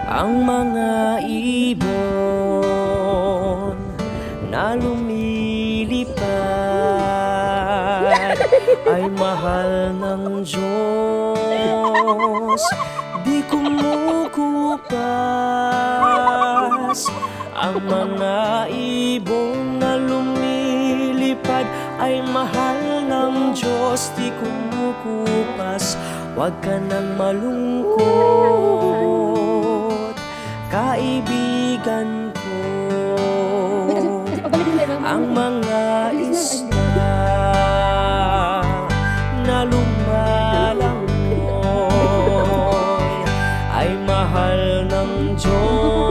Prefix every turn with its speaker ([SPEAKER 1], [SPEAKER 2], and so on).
[SPEAKER 1] Ang mga ibon na lumilipad ay mahal ng Diyos, di kumukupas. Ang mga ibon na lumilipad ay mahal ng Diyos, di kumukupas. Huwag ka nang malungkot, kaibigan ko. Ang mga isla na lumalangoy ay mahal ng Diyos,